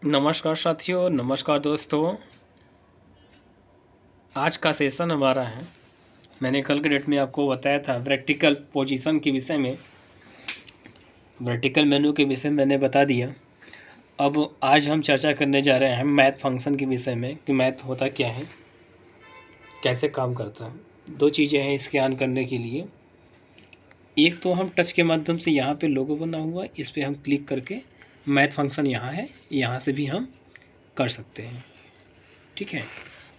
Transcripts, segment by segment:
नमस्कार साथियों, नमस्कार दोस्तों। आज का सेशन हमारा है, मैंने कल के डेट में आपको बताया था वर्टिकल पोजीशन के विषय में, वर्टिकल मेनू के विषय में मैंने बता दिया। अब आज हम चर्चा करने जा रहे हैं मैथ फंक्शन के विषय में कि मैथ होता क्या है, कैसे काम करता है। दो चीज़ें हैं इसके ऑन करने के लिए। एक तो हम टच के माध्यम से यहाँ पे लोगो बना हुआ है, इस पर हम क्लिक करके मैथ फंक्शन यहाँ है, यहाँ से भी हम कर सकते हैं, ठीक है।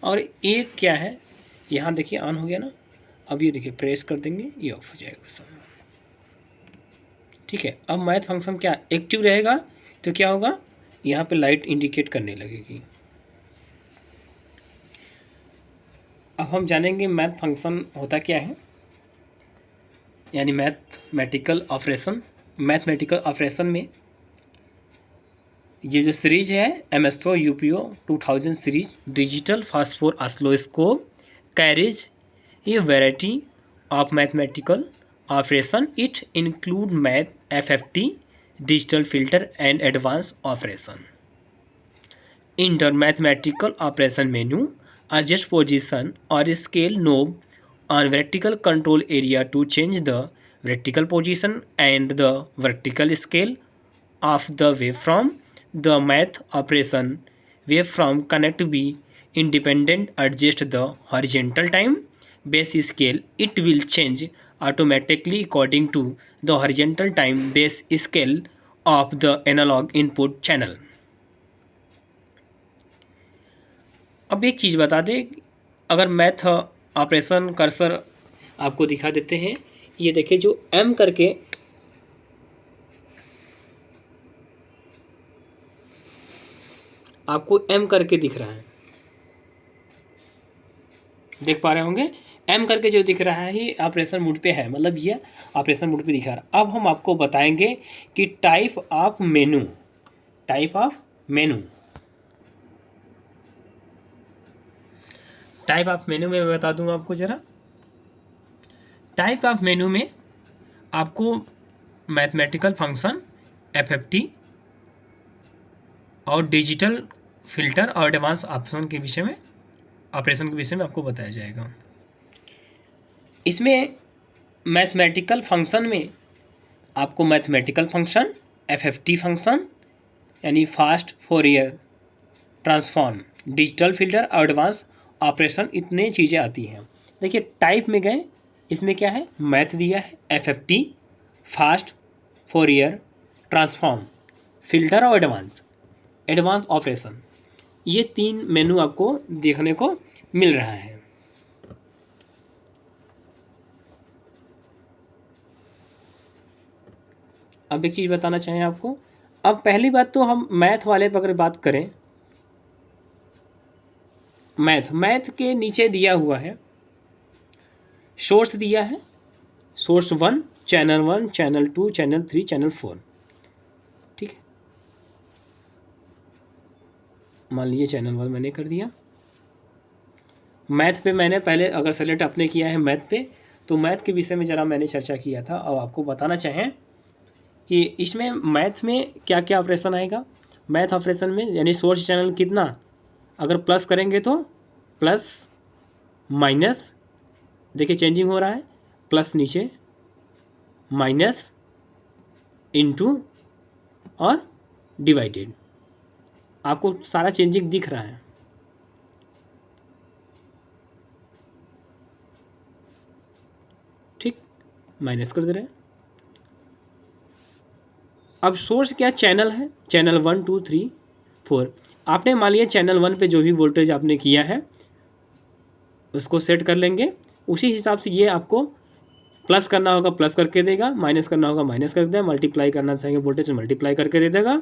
और एक क्या है, यहाँ देखिए ऑन हो गया ना, अब ये देखिए प्रेस कर देंगे, ये ऑफ हो जाएगा सब, ठीक है। अब मैथ फंक्शन क्या एक्टिव रहेगा तो क्या होगा, यहाँ पे लाइट इंडिकेट करने लगेगी। अब हम जानेंगे मैथ फंक्शन होता क्या है, यानी मैथमेटिकल ऑपरेशन में ये जो सीरीज है MSO UPO 2000 series digital phosphor oscilloscope carries A variety of mathematical operation. It include math FFT digital filter and advance operation. Inter mathematical operation menu adjust position or scale knob on vertical control area to change the vertical position and the vertical scale of the waveform. The math operation waveform cannot be independent. Adjust the horizontal time base scale. It will change automatically according to the horizontal time base scale of the analog input channel. अब एक चीज़ बता दें, अगर math operation cursor आपको दिखा देते हैं, ये देखिए जो एम करके आपको एम करके दिख रहा है, देख पा रहे होंगे, एम करके जो दिख रहा है ये ऑपरेशन मोड पे है, मतलब ये ऑपरेशन मोड पे दिखा रहा है। अब हम आपको बताएंगे कि टाइप ऑफ मेनू में मैं बता दूंगा आपको ज़रा। टाइप ऑफ मेनू में आपको मैथमेटिकल फंक्शन एफएफटी और डिजिटल फिल्टर और एडवांस ऑपरेशन के विषय में आपको बताया जाएगा। इसमें मैथमेटिकल फंक्शन में आपको मैथमेटिकल फंक्शन, एफएफटी फंक्शन यानी fast Fourier transform, digital filter और एडवांस ऑपरेशन, इतने चीज़ें आती हैं। देखिए टाइप में गए, इसमें क्या है, मैथ दिया है, FFT, fast Fourier transform, filter और एडवांस ऑपरेशन, ये तीन मेनू आपको देखने को मिल रहा है। अब एक चीज़ बताना चाहें आपको। अब पहली बात तो हम मैथ वाले पर अगर बात करें, मैथ के नीचे दिया हुआ है, सोर्स दिया है, सोर्स 1, चैनल 2, चैनल 3, चैनल 4, ठीक है। मान लीजिए चैनल 1 मैंने कर दिया। मैथ पे मैंने पहले अगर सेलेक्ट अपने किया है मैथ पे, तो मैथ के विषय में ज़रा मैंने चर्चा किया था। अब आपको बताना चाहें कि इसमें मैथ में क्या क्या ऑपरेशन आएगा। मैथ ऑपरेशन में यानी सोर्स चैनल कितना, अगर प्लस करेंगे तो प्लस माइनस, देखिए चेंजिंग हो रहा है, प्लस नीचे माइनस इनटू और डिवाइडेड, आपको सारा चेंजिंग दिख रहा है, ठीक, माइनस कर दे रहे हैं। अब सोर्स क्या चैनल है, चैनल 1 2 3 4। आपने मान लिया चैनल 1 पे जो भी वोल्टेज आपने किया है उसको सेट कर लेंगे, उसी हिसाब से ये आपको प्लस करना होगा प्लस करके देगा, माइनस करना होगा माइनस कर देगा, मल्टीप्लाई करना चाहेंगे वोल्टेज मल्टीप्लाई करके दे देगा।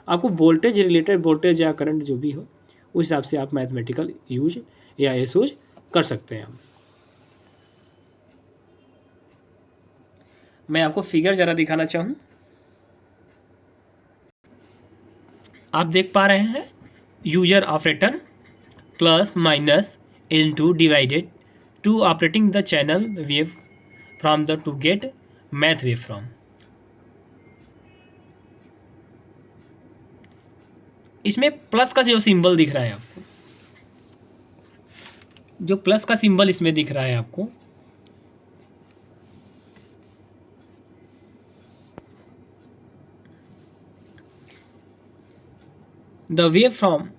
आपको वोल्टेज रिलेटेड वोल्टेज या करंट जो भी हो उस हिसाब से आप मैथमेटिकल यूज या एस यूज कर सकते हैं। मैं आपको फिगर ज़रा दिखाना चाहूँ, आप देख पा रहे हैं user operator plus minus into divided to operating the channel wave from the to gate math wave from. इसमें प्लस का जो सिंबल दिख रहा है आपको, जो प्लस का सिंबल इसमें दिख रहा है आपको, the waveform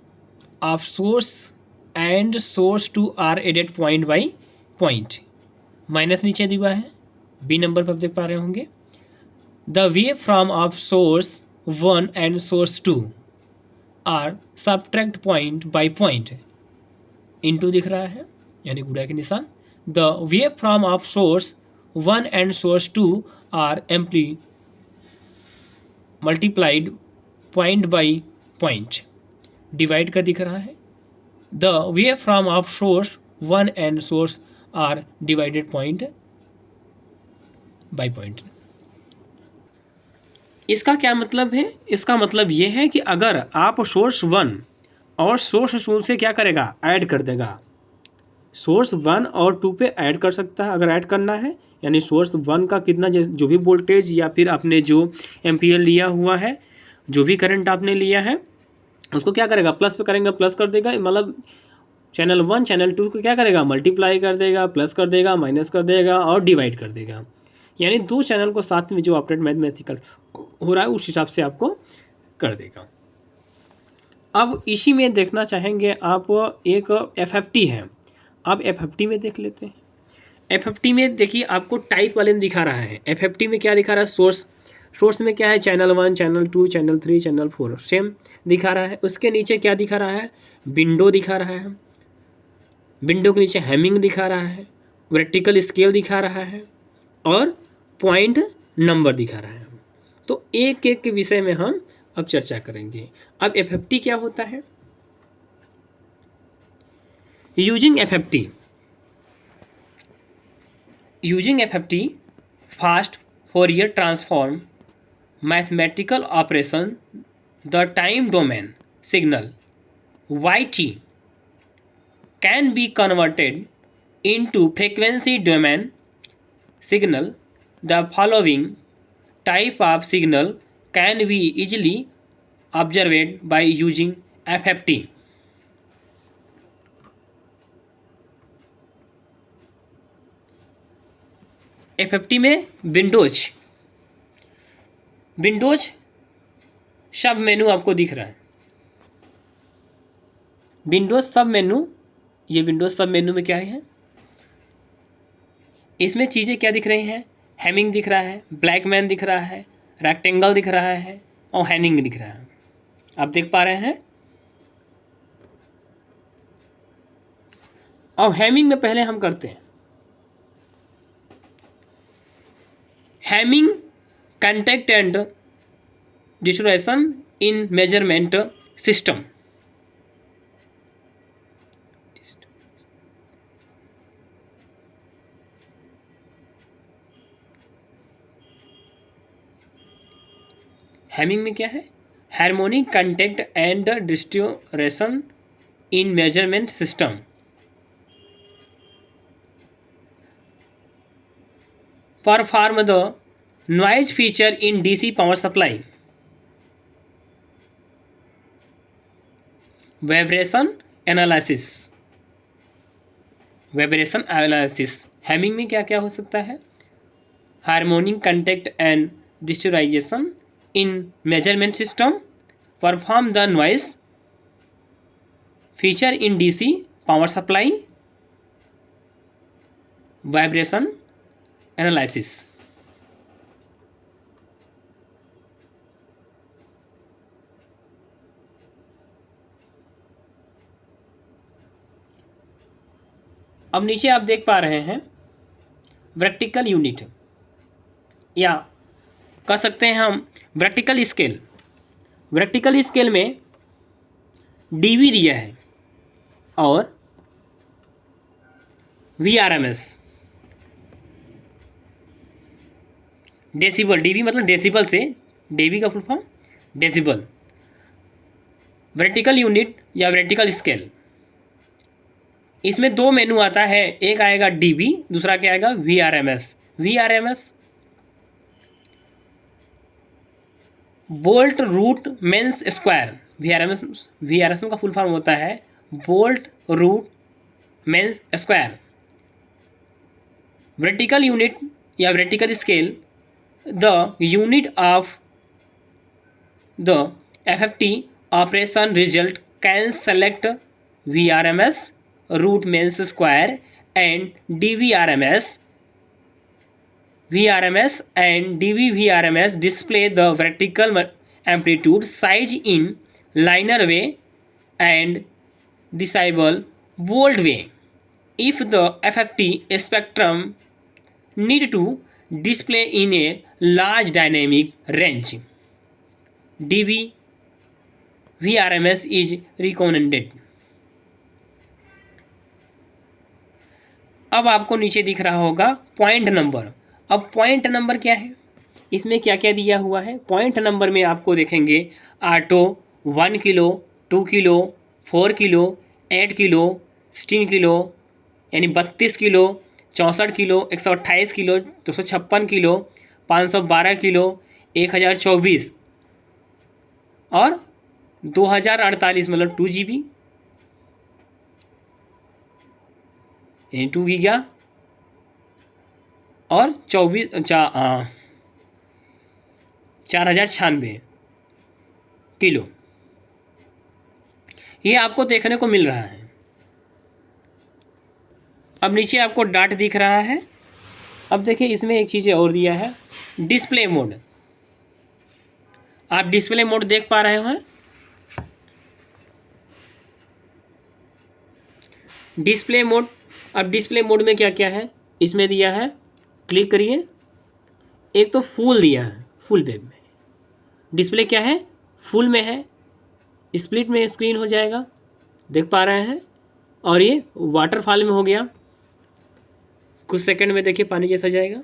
of source and source two are added point by point, minus नीचे दिया है, बी नंबर पर आप देख पा रहे होंगे। The waveform of source 1 and source 2 are subtract point by point, into दिख रहा है यानी गुणा के निशान। The waveform of source 1 and source 2 are amply multiplied point by point, divide का दिख रहा है। The waveform of source 1 and source are divided point by point. इसका क्या मतलब है? इसका मतलब ये है कि अगर आप सोर्स 1 और सोर्स 2 से क्या करेगा, ऐड कर देगा, सोर्स 1 और 2 पे ऐड कर सकता है अगर ऐड करना है, यानी सोर्स 1 का कितना जो भी वोल्टेज या फिर आपने जो एम्पियर लिया हुआ है, जो भी करंट आपने लिया है, उसको क्या करेगा, प्लस पे करेंगे, प्लस कर देगा, मतलब चैनल 1 चैनल 2 को क्या करेगा, मल्टीप्लाई कर देगा, प्लस कर देगा, माइनस कर देगा और डिवाइड कर देगा, यानी दो चैनल को साथ में जो ऑपरेट मैथमेटिकल हो रहा है उस हिसाब से आपको कर देगा। अब इसी में देखना चाहेंगे आप, एक FFT है, अब FFT में देख लेते हैं। FFT में देखिए आपको टाइप वाले में दिखा रहा है, FFT में क्या दिखा रहा है, सोर्स में क्या है, channel 1 channel 2 channel 3 channel 4 same दिखा रहा है। उसके नीचे क्या दिखा रहा है, विंडो दिखा रहा है, विंडो के नीचे हैमिंग दिखा रहा है, वर्टिकल स्केल दिखा रहा है और पॉइंट नंबर दिखा रहा है। तो एक एक के विषय में हम अब चर्चा करेंगे। अब FFT क्या होता है? Using FFT fast Fourier transform mathematical operation, the time domain signal YT can be converted into frequency domain signal. The following type of signal can be easily observed by using FFT. FFT में Windows सब मेनू आपको दिख रहा है, Windows सब मेनू, ये Windows सब मेनू में क्या है, इसमें चीज़ें क्या दिख रही हैं, हैमिंग दिख रहा है, ब्लैक मैन दिख रहा है, रेक्टेंगल दिख रहा है और हैनिंग दिख रहा है, आप देख पा रहे हैं। और हैमिंग में पहले हम करते हैं, hamming contact and distribution in measurement system. Hamming में क्या है, harmonic contact and distribution in measurement system. Perform the noise feature in DC power supply. Vibration analysis, hamming में क्या क्या हो सकता है, harmonic contact and distribution in measurement system, perform the noise feature in DC power supply, vibration analysis. अब नीचे आप देख पा रहे हैं वर्टिकल यूनिट, या कह सकते हैं हम वर्टिकल स्केल। वर्टिकल स्केल में DV दिया है और VRMS, डेसिबल, DV मतलब डेसिबल से, DV का full form decibel. Vertical unit या वर्टिकल स्केल, इसमें दो मेनू आता है, एक आएगा DV, दूसरा क्या आएगा VRMS volt root means square, VRMS का फुल फॉर्म होता है volt root means square. Vertical unit या vertical scale, the unit of the FFT operation result can select VRMS root means square and VRMS and DVVRMS display the vertical amplitude size in linear way and decibel volt way. If the FFT spectrum need to display in a large dynamic range, DVVRMS is recommended. अब आपको नीचे दिख रहा होगा point number. अब point number क्या है, इसमें क्या क्या दिया हुआ है। पॉइंट नंबर में आपको देखेंगे auto 1 kilo, 2 kilo, 4 kilo, 8 kilo, 16 kilo यानी 32 kilo, 64 kilo, 128 kilo, 256 kilo, 512 kilo, 1024 और 2048 मतलब 2 GB यानी 2 गीगा और 4096 किलो, ये आपको देखने को मिल रहा है। अब नीचे आपको डाट दिख रहा है। अब देखिए इसमें एक चीज़ और दिया है, डिस्प्ले मोड। आप डिस्प्ले मोड देख पा रहे हैं। डिस्प्ले मोड, अब डिस्प्ले मोड में क्या क्या है इसमें दिया है, क्लिक करिए। एक तो फुल दिया है, फुल वेब में डिस्प्ले क्या है, फुल में है, स्प्लिट में स्क्रीन हो जाएगा, देख पा रहे हैं। और ये वाटरफॉल में हो गया, कुछ सेकंड में देखिए पानी जैसा जाएगा,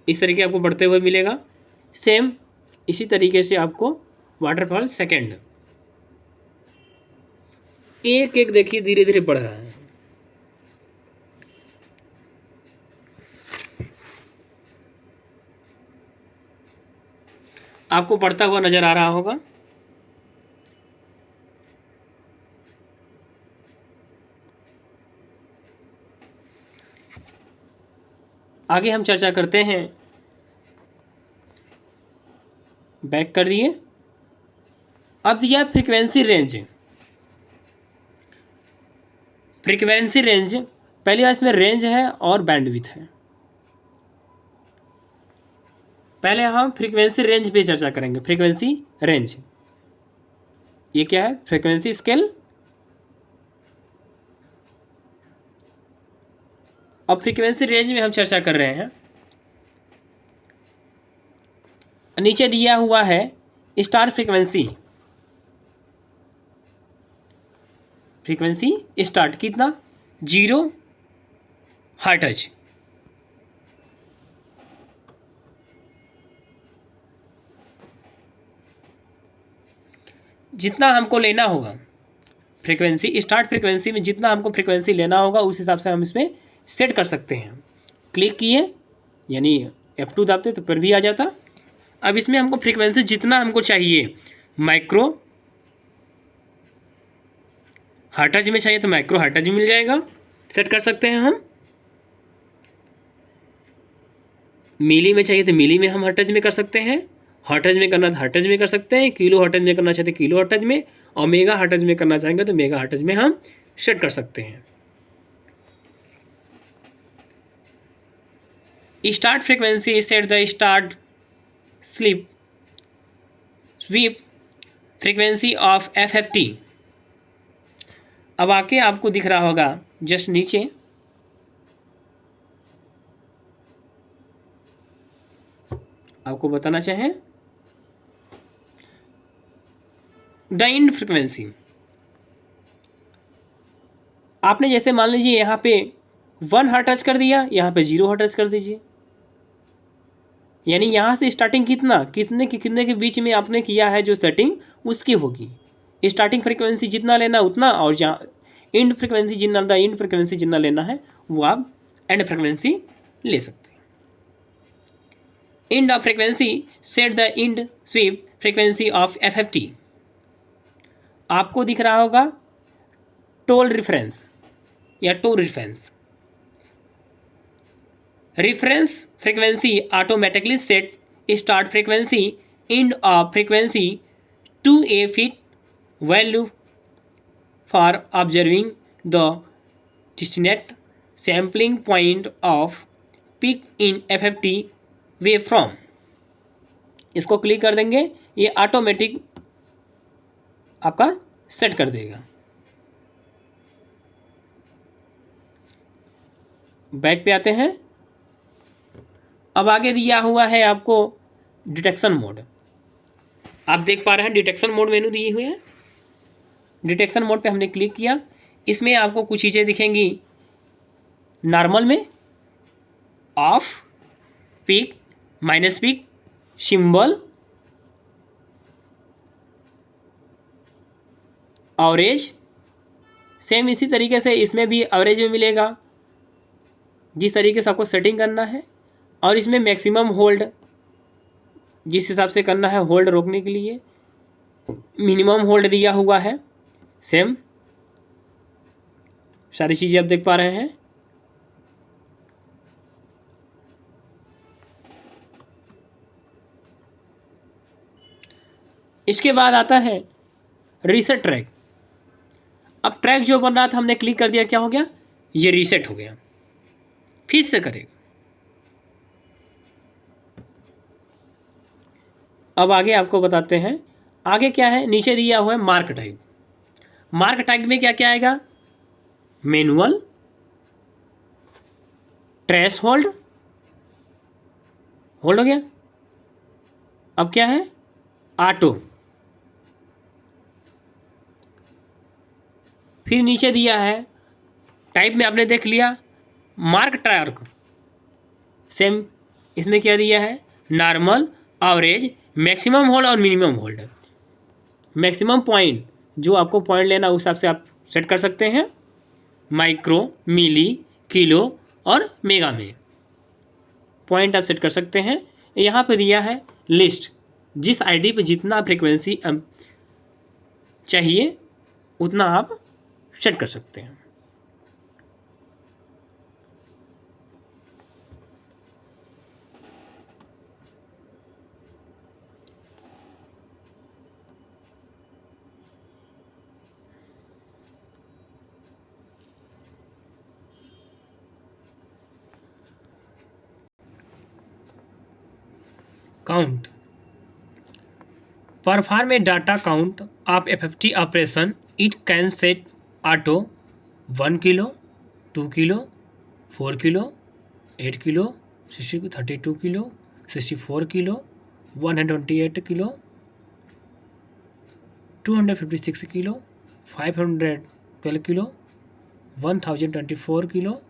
इस तरीके आपको बढ़ते हुए मिलेगा। सेम इसी तरीके से आपको वाटरफॉल सेकंड एक एक देखिए धीरे धीरे बढ़ रहा है। आपको बढ़ता हुआ नजर आ रहा होगा। आगे हम चर्चा करते हैं, बैक कर दिए। अब दिया फ्रीक्वेंसी रेंज। फ्रीक्वेंसी रेंज पहली बार इसमें रेंज है और बैंडविड्थ है। पहले हम फ्रीक्वेंसी रेंज पे चर्चा करेंगे। फ्रीक्वेंसी रेंज ये क्या है, फ्रीक्वेंसी स्केल। अब फ्रीक्वेंसी रेंज में हम चर्चा कर रहे हैं। नीचे दिया हुआ है स्टार्ट फ्रीक्वेंसी। फ्रीक्वेंसी स्टार्ट कितना, 0 हर्ट्ज। जितना हमको लेना होगा फ्रीक्वेंसी, स्टार्ट फ्रीक्वेंसी में जितना हमको फ्रीक्वेंसी लेना होगा उस हिसाब से हम इसमें सेट कर सकते हैं। क्लिक किए यानी F2 दाबते तो पर भी आ जाता। अब इसमें हमको फ्रीक्वेंसी जितना हमको चाहिए, माइक्रो हर्ट्ज में चाहिए तो माइक्रो हर्ट्ज मिल जाएगा, सेट कर सकते हैं हम। मिली में चाहिए तो मिली में हम हर्ट्ज में कर सकते हैं, हर्ट्ज में करना तो हर्ट्ज में कर सकते हैं, किलो हर्ट्ज में करना चाहते किलो हर्ट्ज में, और मेगा हर्ट्ज में करना चाहेंगे तो मेगा हर्ट्ज में हम सेट कर सकते हैं। Start frequency set the start sweep frequency of FFT। अब आके आपको दिख रहा होगा जस्ट नीचे, आपको बताना चाहें द एंड फ्रीक्वेंसी। आपने जैसे मान लीजिए यहाँ पे 1 हर्ट्ज कर दिया, यहाँ पे 0 हर्ट्ज कर दीजिए, यानी यहाँ से स्टार्टिंग कितने के बीच में आपने किया है जो सेटिंग उसकी होगी। स्टार्टिंग फ्रीक्वेंसी जितना लेना उतना, और जहाँ एंड फ्रीक्वेंसी जितना लेना है वो आप एंड फ्रीक्वेंसी ले सकते हैं। End of frequency set the end sweep frequency of FFT. आपको दिख रहा होगा टोल रेफरेंस या toe reference. Reference frequency automatically set start frequency end of frequency to a fit value for observing the destined sampling point of peak in FFT waveform. इसको click कर देंगे, ये automatic आपका सेट कर देगा. Back पे आते हैं. अब आगे दिया हुआ है आपको डिटेक्शन मोड. आप देख पा रहे हैं डिटेक्शन मोड मेनू दिए हुए हैं. डिटेक्शन मोड पे हमने क्लिक किया. इसमें आपको कुछ चीज़ें दिखेंगी. नॉर्मल में of, peak, minus peak, symbol, average. Same इसी तरीके से इसमें भी एवरेज में मिलेगा, जिस तरीके से आपको सेटिंग करना है. और इसमें मैक्सिमम होल्ड जिस हिसाब से करना है होल्ड रोकने के लिए. मिनिमम होल्ड दिया हुआ है. सेम सारी चीज़ें आप देख पा रहे हैं. इसके बाद आता है रीसेट ट्रैक. अब ट्रैक जो बन रहा था हमने क्लिक कर दिया, क्या हो गया, ये रीसेट हो गया. फिर से करेगा. अब आगे आपको बताते हैं आगे क्या है. नीचे दिया हुआ है मार्क टाइप. मार्क टाइप में क्या क्या आएगा, मैनुअल, ट्रेस होल्ड, होल्ड हो गया. अब क्या है, ऑटो. फिर नीचे दिया है टाइप में आपने देख लिया मार्क टार्क. सेम इसमें क्या दिया है, नॉर्मल, एवरेज, मैक्सिमम होल्ड और मिनिमम होल्ड. मैक्सिमम पॉइंट जो आपको पॉइंट लेना उस हिसाब से आप सेट कर सकते हैं. माइक्रो, मिली, किलो और मेगा में पॉइंट आप सेट कर सकते हैं. यहाँ पे दिया है लिस्ट. जिस आईडी पे जितना फ्रीक्वेंसी चाहिए उतना आप सेट कर सकते हैं. Count. Perform a data count of FFT operation. It can set auto 1 kilo, 2 kilo, 4 kilo, 8 kilo, 32 kilo, 64 kilo, 128 kilo, 256 kilo, 512 kilo, 1024 kilo,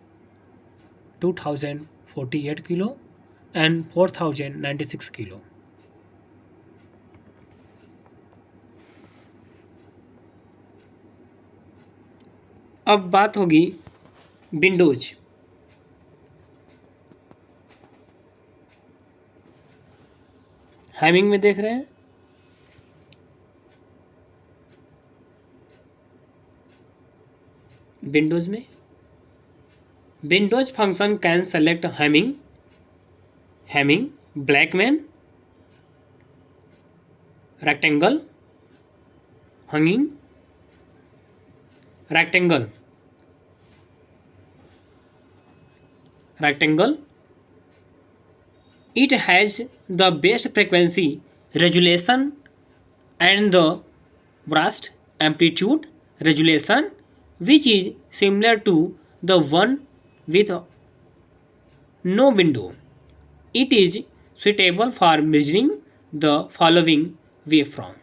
2048 kilo and 4096 kilo. अब बात होगी विंडोज. हैमिंग में देख रहे हैं, विंडोज में windows function can select Hamming, Blackman, rectangle, Hanning, rectangle. It has the best frequency resolution and the worst amplitude resolution, which is similar to the one with no window. It is suitable for measuring the following waveform.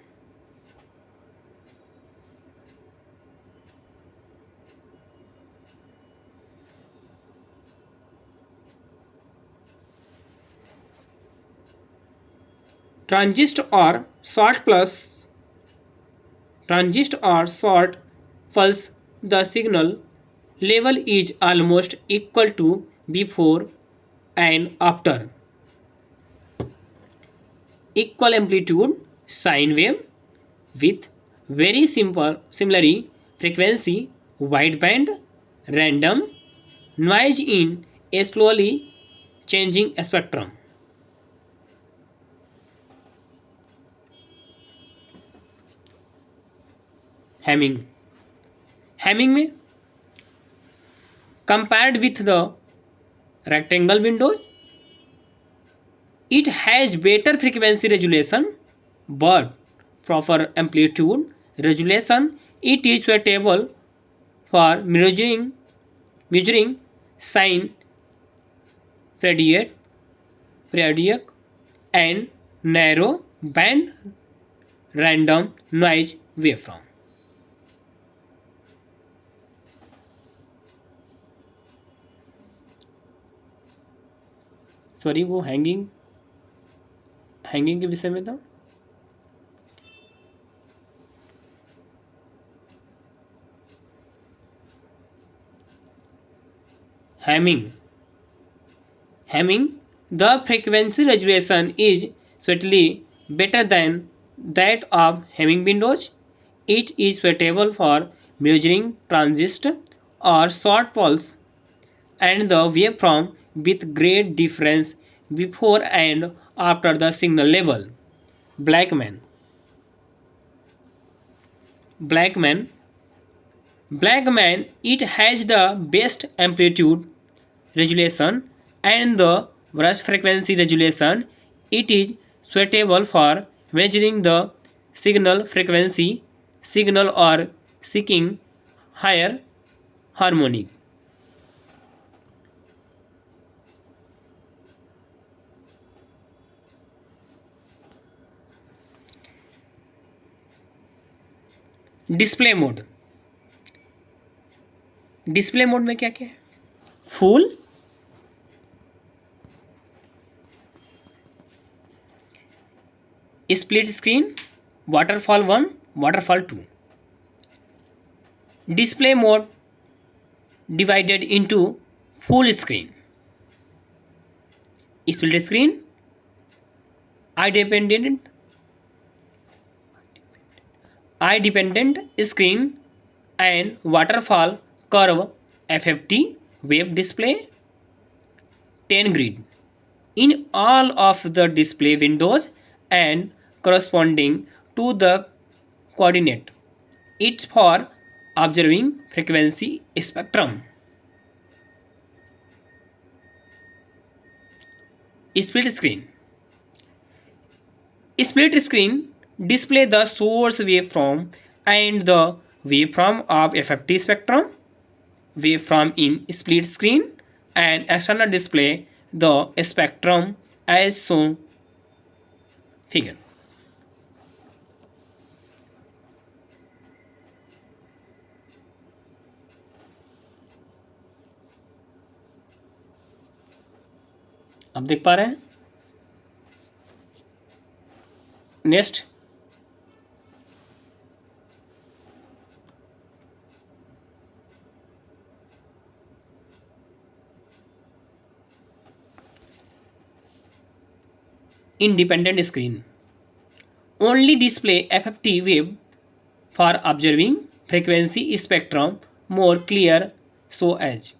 Transist or short pulse, the signal level is almost equal to before and after. equal amplitude sine wave with very similarly frequency wideband random noise in a slowly changing spectrum. Hamming Hamming में compared with the rectangle window, it has better frequency resolution but proper amplitude resolution. It is suitable for measuring sine periodic and narrow band random noise waveform. Sorry वो hanging के विषय में था. Hemming, the frequency resolution is slightly better than that of Hamming windows. It is suitable for measuring transient or short pulse and the waveform with great difference before and after the signal level. Blackman, it has the best amplitude resolution and the worst frequency resolution. It is suitable for measuring the signal frequency signal or seeking higher harmonic. Display mode में क्या क्या है? Full, split screen, waterfall 1, waterfall 2. Display mode divided into full screen, split screen, eye dependent screen and waterfall curve FFT wave display 10 grid in all of the display windows and corresponding to the coordinate. It's for observing frequency spectrum. Split screen display the source waveform and the waveform of FFT spectrum waveform in split screen and external display the spectrum as shown figure. अब देख पा रहे हैं. Next independent screen only display FFT wave for observing frequency spectrum more clear so as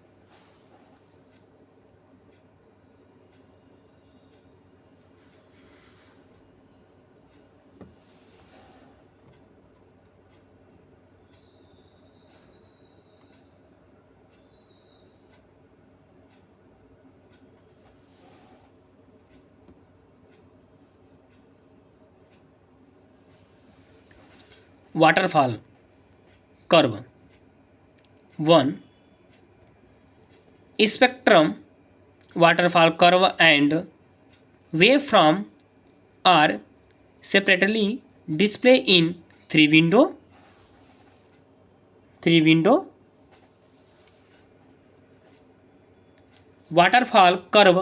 waterfall curve 1 spectrum waterfall curve and waveform are separately displayed in three window waterfall curve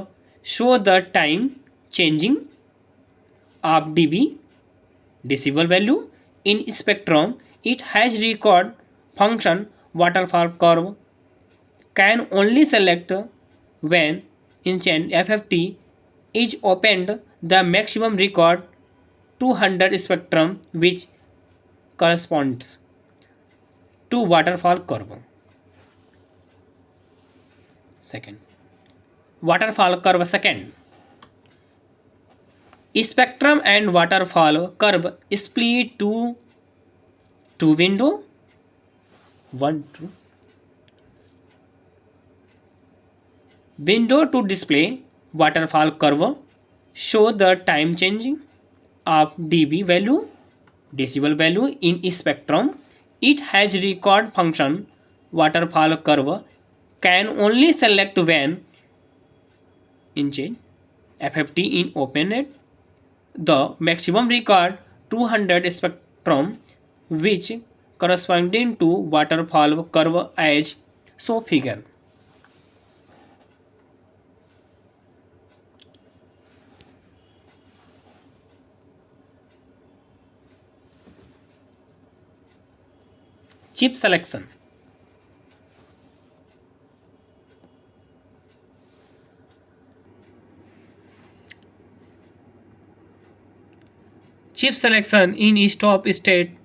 show the time changing of dB decibel value. In spectrum, it has record function. Waterfall curve can only select when instant FFT is opened. The maximum record 200 spectrum which corresponds to waterfall curve. Second, waterfall curve. Second, spectrum and waterfall curve split to two window. One, two. Window to display waterfall curve show the time changing of dB value, decibel value in spectrum. It has record function. Waterfall curve can only select when in change FFT in open the maximum record 200 spectrum which corresponding to waterfall curve as so figure. Chip selection. Chip selection in stop state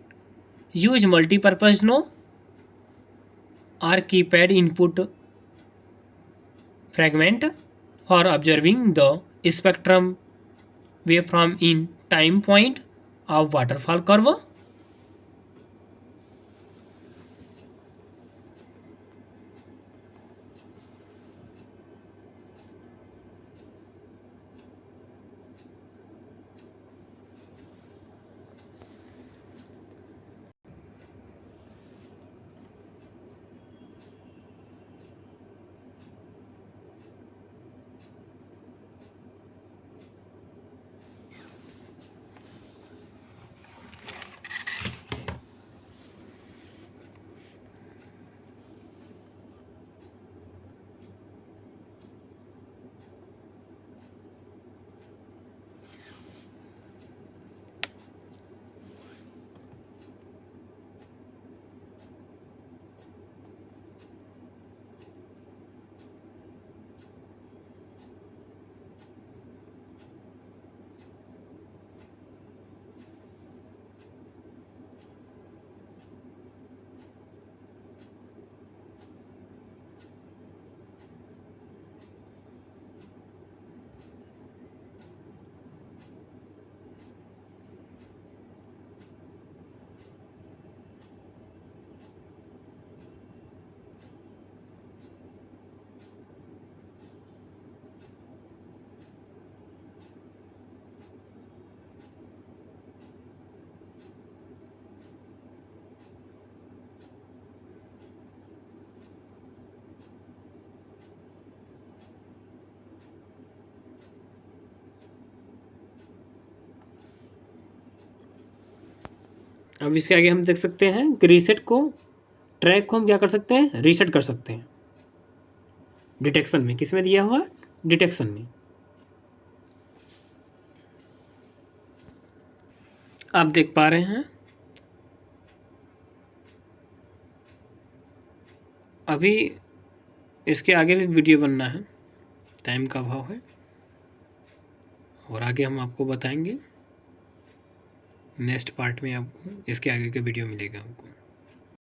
use multi-purpose no or keypad input fragment for observing the spectrum waveform in time point of waterfall curve. अब इसके आगे हम देख सकते हैं कि reset को track को हम क्या कर सकते हैं, रीसेट कर सकते हैं डिटेक्शन में। किस में दिया हुआ, डिटेक्शन में। आप देख पा रहे हैं अभी इसके आगे भी वीडियो बनना है, टाइम का अभाव है, और आगे हम आपको बताएंगे नेक्स्ट पार्ट में। आपको इसके आगे का वीडियो मिलेगा आपको।